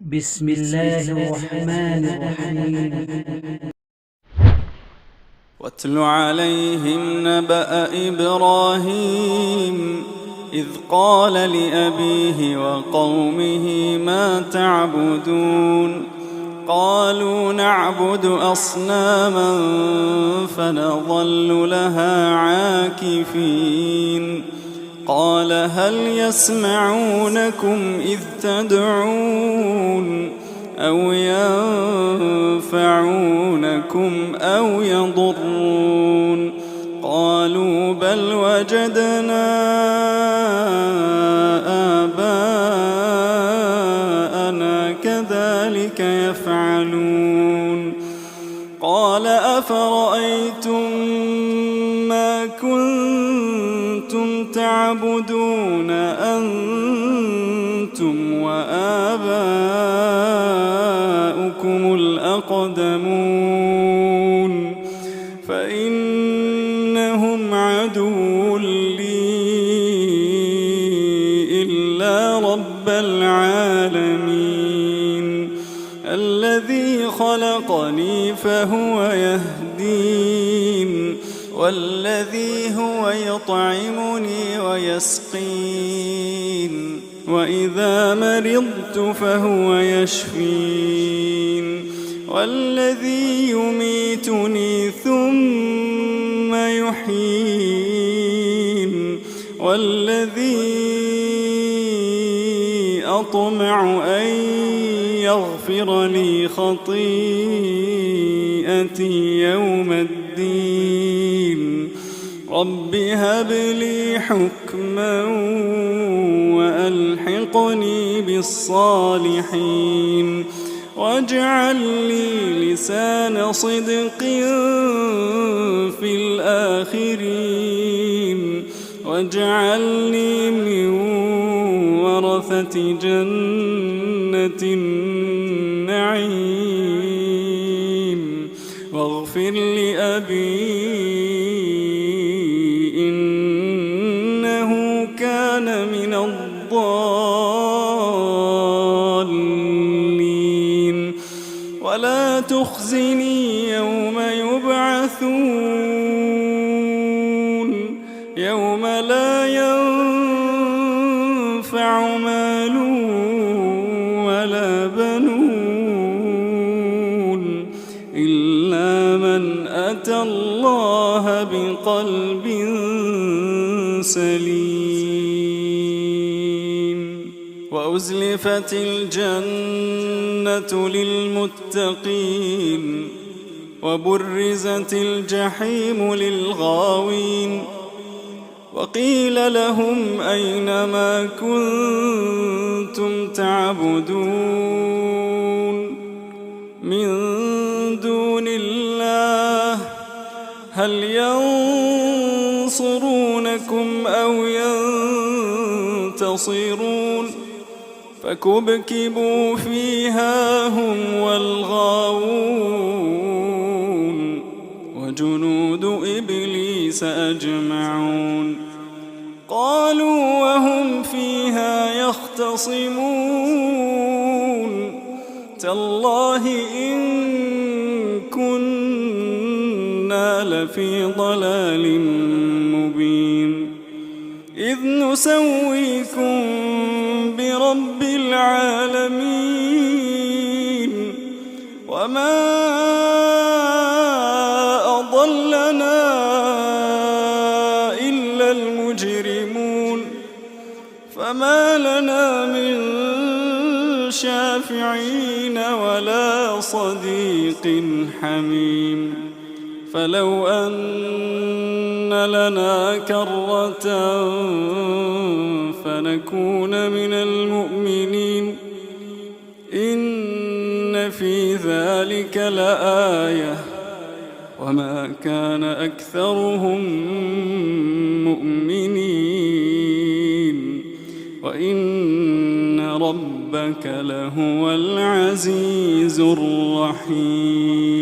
بسم الله الرحمن الرحيم. واتل عليهم نبأ إبراهيم إذ قال لأبيه وقومه ما تعبدون قالوا نعبد أصناما فنظل لها عاكفين قال هل يسمعونكم إذ تدعون أو ينفعونكم أو يضرون قالوا بل وجدنا آباءنا كذلك يفعلون قال أفرأيتم ما كنتم تعبدون أنتم وآباؤكم الأقدمون فإنهم عدو لي إلا رب العالمين الذي خلقني فهو يهدين والذي هو يطعمني ويسقين وإذا مرضت فهو يشفين والذي يميتني ثم يحيين والذي أطمع أن يغفر لي خطيئتي يوم الدين رب هب لي حكما وألحقني بالصالحين واجعل لي لسان صدق في الآخرين واجعلني من ورثة جنة النعيم واغفر لأبي إنه كان من الضالين ولا تخزني يوم يبعثون يوم لا ينفع مال ولا بنون إلا من أتى الله بقلب سليم وأزلفت الجنة للمتقين وبرزت الجحيم للغاوين وقيل لهم أين ما كنتم تعبدون من دون الله هل ينصرونكم أو ينتصرون فكبكبوا فيها هم والغاوون وجنود إبليس أجمعون قالوا وهم فيها يختصمون تالله إن كنا لفي ضلال مبين إذ نسويكم برب العالمين وما أضلنا إلا المجرمون فما لنا من شافعين ولا صديق حميم فلو أن لنا كرة فنكون من المؤمنين إن في ذلك لآية وما كان أكثرهم مؤمنين وإن ربك لهو العزيز الرحيم.